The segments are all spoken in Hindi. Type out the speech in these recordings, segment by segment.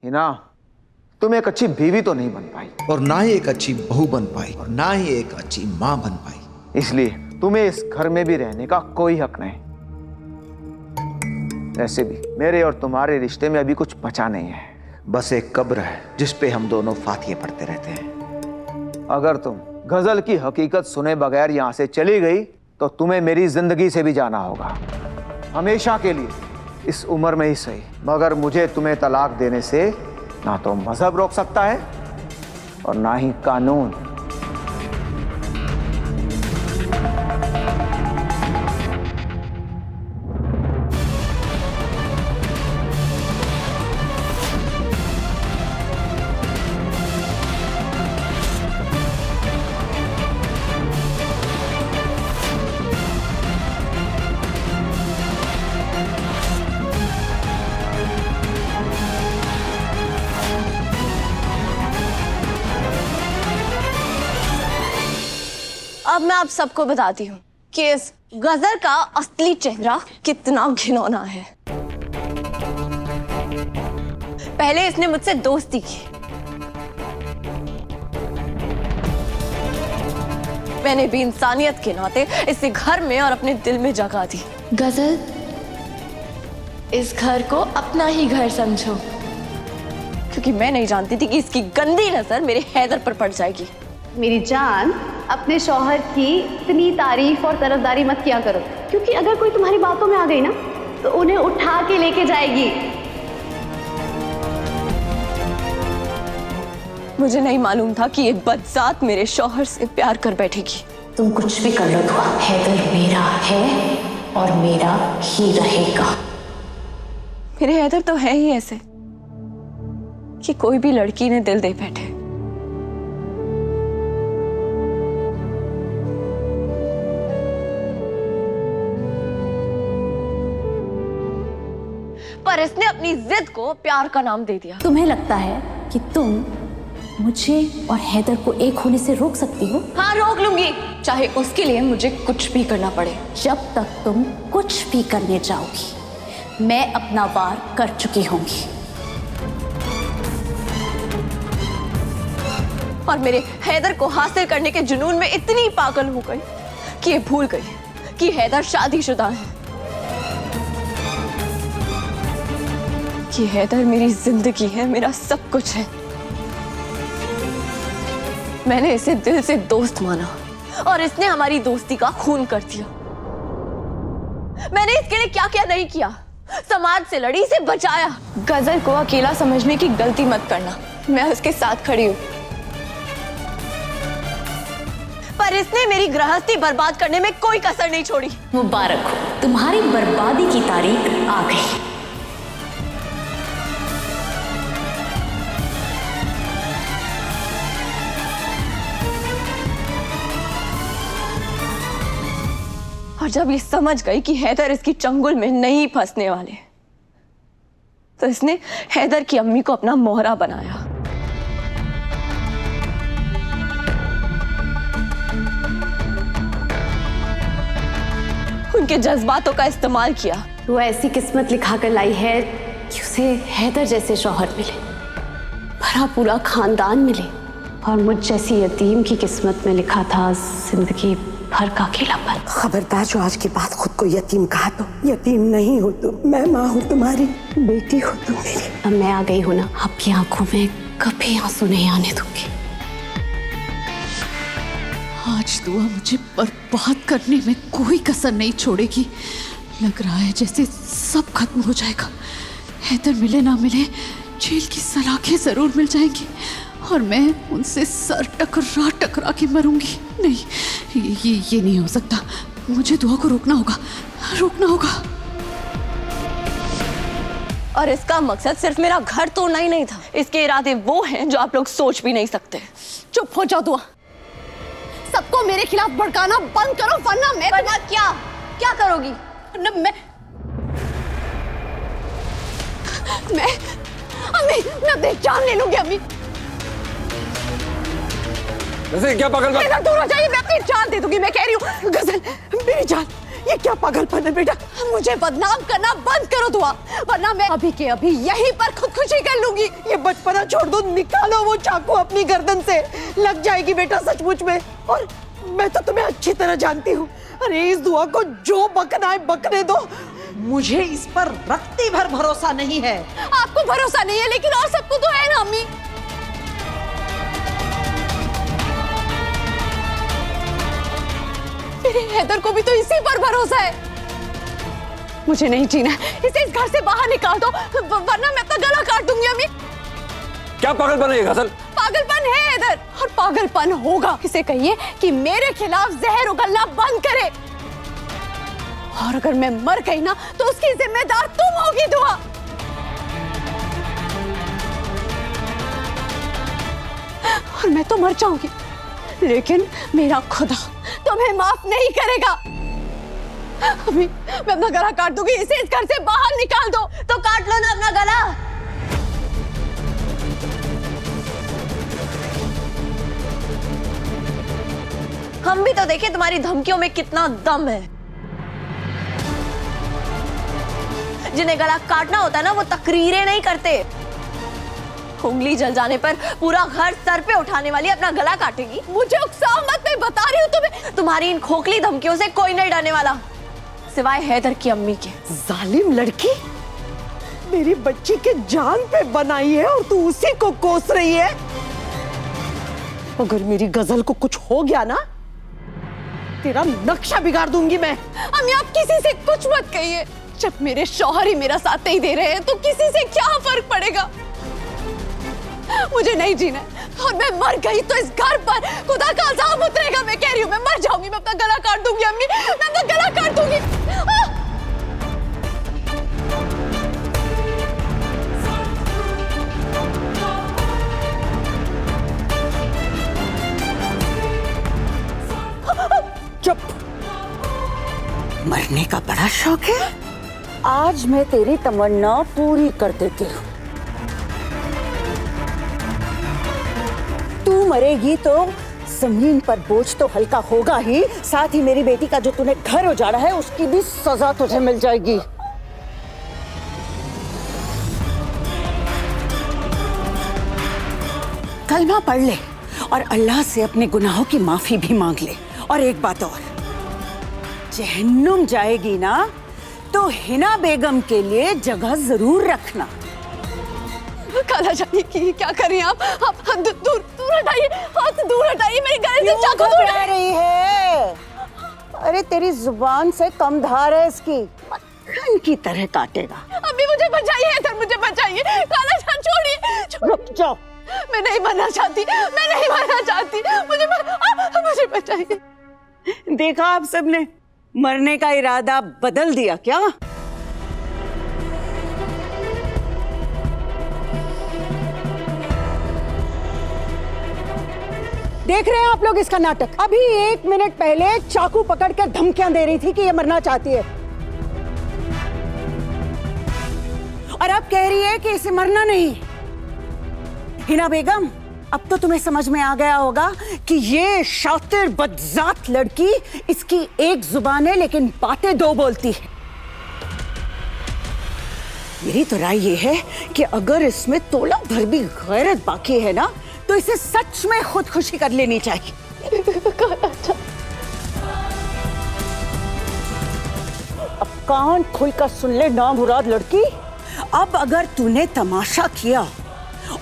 हिना, तुम एक अच्छी बीवी तो नहीं बन पाई, और ना ही एक अच्छी बहू बन पाई, और ना ही एक अच्छी माँ बन पाई। इसलिए तुम्हें इस घर में भी रहने का कोई हक नहीं। ऐसे भी मेरे और तुम्हारे रिश्ते में अभी कुछ बचा नहीं है, बस एक कब्र है जिस पे हम दोनों फातिहे पढ़ते रहते हैं। अगर तुम गजल की हकीकत सुने बगैर यहां से चली गई तो तुम्हें मेरी जिंदगी से भी जाना होगा, हमेशा के लिए, इस उम्र में ही सही। मगर मुझे तुम्हें तलाक देने से ना तो मजहब रोक सकता है और ना ही कानून। अब मैं आप सबको बताती हूँ कि इस गजल का असली चेहरा कितना घिनौना है। पहले इसने मुझसे दोस्ती की, मैंने भी इंसानियत के नाते इसे घर में और अपने दिल में जगह दी। गजल, इस घर को अपना ही घर समझो, क्योंकि मैं नहीं जानती थी कि इसकी गंदी नजर मेरे हैदर पर पड़ जाएगी। मेरी जान, अपने शौहर की इतनी तारीफ और तरफदारी मत किया करो, क्योंकि अगर कोई तुम्हारी बातों में आ गई ना तो उन्हें उठा के लेके जाएगी। मुझे नहीं मालूम था कि ये बदजात मेरे शौहर से प्यार कर बैठेगी। तुम कुछ भी कर लो तो हैदर मेरा है और मेरा ही रहेगा। मेरे हैदर तो है ही ऐसे कि कोई भी लड़की ने दिल दे बैठे। पर इसने अपनी जिद को प्यार का नाम दे दिया। तुम्हें लगता है कि तुम मुझे और हैदर को एक होने से रोक सकती हो? हाँ, रोक लूंगी, चाहे उसके लिए मुझे कुछ भी करना पड़े। जब तक तुम कुछ भी करने जाओगी, मैं अपना वार कर चुकी होंगी। और मेरे हैदर को हासिल करने के जुनून में इतनी पागल हो गई कि ये भूल गई कि हैदर शादीशुदा है, कि हैदर मेरी जिंदगी है, मेरा सब कुछ है। मैंने इसे दिल से दोस्त माना और इसने हमारी दोस्ती का खून कर दिया। मैंने इसके लिए क्या क्या नहीं किया, समाज से लड़ी, इसे बचाया। गजल को अकेला समझने की गलती मत करना, मैं उसके साथ खड़ी हूं। पर इसने मेरी गृहस्थी बर्बाद करने में कोई कसर नहीं छोड़ी। मुबारक हो, तुम्हारी बर्बादी की तारीख आ गई। और जब ये समझ गई कि हैदर इसकी चंगुल में नहीं फंसने वाले, तो इसने हैदर की अम्मी को अपना मोहरा बनाया। उनके जज्बातों का इस्तेमाल किया। वो ऐसी किस्मत लिखा कर लाई है कि उसे हैदर जैसे शौहर मिले, भरा पूरा खानदान मिले, और मुझ जैसी यतीम की किस्मत में लिखा था जिंदगी भर का अकेलापन। खबरदार जो आज के बाद खुद को यतीम कहा तो यतीम नहीं हो तुम, मैं माँ हूँ तुम्हारी, बेटी हो तुम मेरी। अब मैं आ गई हूँ ना, आपकी आंखों में कभी आंसू नहीं आने दूंगी। आज दुआ मुझे बर्बाद करने में कोई कसर नहीं छोड़ेगी। लग रहा है जैसे सब खत्म हो जाएगा। हैदर मिले ना मिले, जेल की सलाखें जरूर मिल जाएंगी और मैं उनसे सर टकरा टकरा के मरूंगी। नहीं, ये नहीं हो सकता। मुझे दुआ को रोकना होगा, रोकना होगा। और इसका मकसद सिर्फ मेरा घर तोड़ना ही नहीं था। इसके इरादे वो हैं जो आप लोग सोच भी नहीं सकते। चुप हो जाओ दुआ, सबको मेरे खिलाफ भड़काना बंद करो, वरना मैं क्या करोगी? मैं अपनी जान ले लूंगी। अम्मी क्या पागल बात? दूर हो जाइए, मैं अपनी जान दे दूंगी। मैं कह रही हूँ गजल, मेरी जान, ये क्या पागलपन है बेटा? मुझे बदनाम करना बंद करो दुआ, वरना मैं अभी के अभी यहीं पर खुदकुशी कर लूंगी। ये बचपना छोड़ दो, निकालो वो चाकू अपनी गर्दन से, लग जाएगी बेटा सचमुच में। और मैं तो तुम्हें अच्छी तरह जानती हूँ। अरे इस दुआ को जो बकना है बकने दो। मुझे इस पर रत्ती भर भरोसा नहीं है। आपको भरोसा नहीं है लेकिन और सबको तो है ना अम्मी। मेरे हैदर को भी तो इसी पर भरोसा है। मुझे नहीं जीना, इसे इस घर से बाहर निकाल दो, वरना मैं अपना गला काट दूंगी अम्मी। क्या पागलपन है ये गजल? पागलपन है हैदर, और पागलपन होगा। इसे कहिए कि मेरे खिलाफ जहर उगलना बंद करे, और अगर मैं मर गई ना तो उसकी जिम्मेदार तुम होगी दुआ। और मैं तो मर जाऊंगी, लेकिन मेरा खुदा तुम्हें माफ नहीं करेगा। अभी मैं अपना गला काट दूंगी, इसे इस घर से बाहर निकाल दो। तो काट लो ना अपना गला। हम भी तो देखें तुम्हारी धमकियों में कितना दम है। जिन्हें गला काटना होता है ना, वो तकरीरें नहीं करते। उंगली जल जाने पर पूरा घर सर पे उठाने वाली अपना गला काटेगी। मुझे उकसाओ मत, मैं बता रही हूँ तुम्हें। तुम्हारी इन खोखली धमकियों से कोई नहीं डरने वाला, सिवाय हैदर की अम्मी के। जालिम लड़की, मेरी बच्ची के जान पे बनाई है और तू उसी को कोस रही है। अगर मेरी गजल को कुछ हो गया ना, तेरा नक्शा बिगाड़ दूंगी मैं। अम्मी आप किसी से कुछ मत कहिए। जब मेरे शौहर ही मेरा साथ नहीं दे रहे हैं तो किसी से क्या फर्क पड़ेगा। मुझे नहीं जीना, और मैं मर गई तो इस घर पर खुदा का अज़ाब उतरेगा। मैं कह रही हूँ, मैं मर जाऊंगी, मैं अपना गला काट दूंगी अम्मी, मैं अपना गला काट दूंगी। चुप। मरने का बड़ा शौक है? आज मैं तेरी तमन्ना पूरी कर देती हूँ। तू मरेगी तो जमीन पर बोझ तो हल्का होगा ही, साथ ही मेरी बेटी का जो तूने घर उजाड़ा है उसकी भी सजा तुझे मिल जाएगी। कलमा पढ़ ले और अल्लाह से अपने गुनाहों की माफी भी मांग ले। और एक बात और, जहन्नुम जाएगी ना तो हिना बेगम के लिए जगह जरूर रखना। खाला जानी की क्या करें आप दूर दूर हटाइए, हाथ दूर हटाइए, मेरी गले से चाकू दूर घबरा रही है? अरे तेरी जुबान से कम धार है इसकी, मक्खन की तरह काटेगा। अभी मुझे बचाइए हैदर, मुझे बचाइए। खाला जान छोड़िए। रुक जाओ। मैं नहीं मरना चाहती, मैं नहीं मरना चाहती। मुझे बचाइए। देखा आप सबने, मरने का इरादा बदल दिया क्या? देख रहे हैं आप लोग इसका नाटक? अभी 1 मिनट पहले चाकू पकड़कर धमकियां दे रही थी कि ये मरना चाहती है, और अब कह रही है कि इसे मरना नहीं। हिना बेगम, अब तो तुम्हें समझ में आ गया होगा कि ये शातिर बदजात लड़की, इसकी एक जुबान है लेकिन बातें दो बोलती है। मेरी तो राय ये है कि अगर इसमें तोला भर भी गैरत बाकी है ना, तो इसे सच में खुदकुशी कर लेनी चाहिए। अब कान खुलकर सुन ले नामुराद लड़की, अब अगर तूने तमाशा किया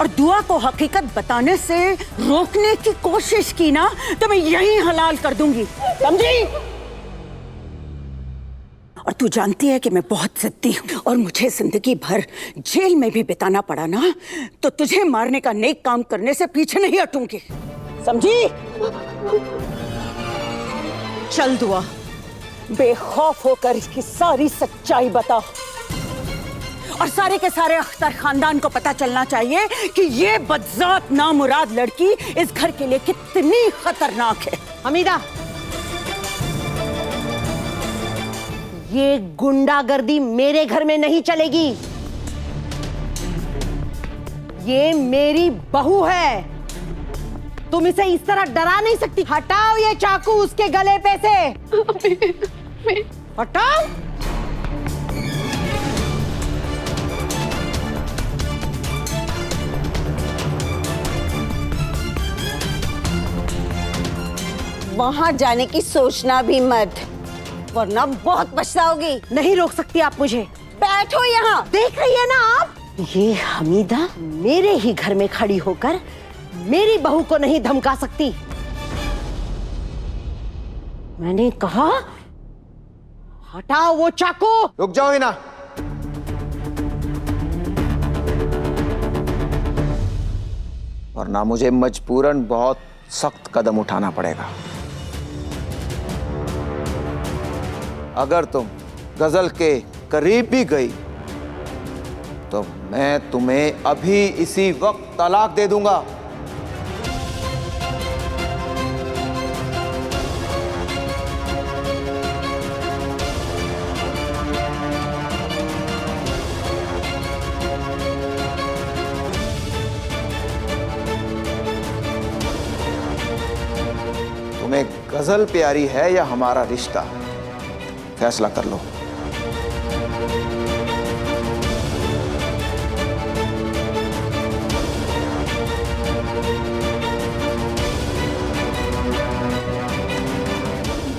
और दुआ को हकीकत बताने से रोकने की कोशिश की ना, तो मैं यहीं हलाल कर दूंगी, समझी? और तू जानती है कि मैं बहुत जिद्दी हूं, और मुझे जिंदगी भर जेल में भी बिताना पड़ा ना, तो तुझे मारने का नेक काम करने से पीछे नहीं हटूंगी, समझी? चल दुआ, बेखौफ होकर इसकी सारी सच्चाई बता, और सारे के सारे अख्तर खानदान को पता चलना चाहिए कि ये बदजात नामुराद लड़की इस घर के लिए कितनी खतरनाक है। हमीदा, ये गुंडागर्दी मेरे घर में नहीं चलेगी। ये मेरी बहू है, तुम इसे इस तरह डरा नहीं सकती। हटाओ ये चाकू उसके गले पे से। हटाओ। वहां जाने की सोचना भी मत, वरना बहुत पछताओगी। नहीं रोक सकती आप मुझे। बैठो यहाँ। देख रही है ना आप, ये हमीदा मेरे ही घर में खड़ी होकर मेरी बहू को नहीं धमका सकती। मैंने कहा हटाओ वो चाकू। रुक जाओ हिना। वरना मुझे मजबूरन बहुत सख्त कदम उठाना पड़ेगा। अगर तुम गजल के करीब भी गई तो मैं तुम्हें अभी इसी वक्त तलाक दे दूंगा। तुम्हें गजल प्यारी है या हमारा रिश्ता, फैसला कर लो।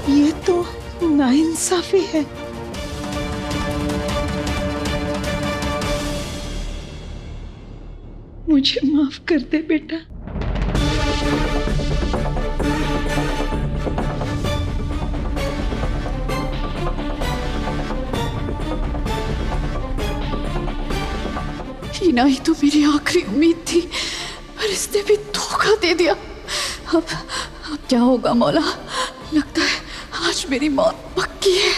ये तो नाइंसाफी है। मुझे माफ कर दे बेटा। हीना ही तो मेरी आखिरी उम्मीद थी, पर इसने भी धोखा दे दिया। अब क्या होगा मौला? लगता है आज मेरी मौत पक्की है।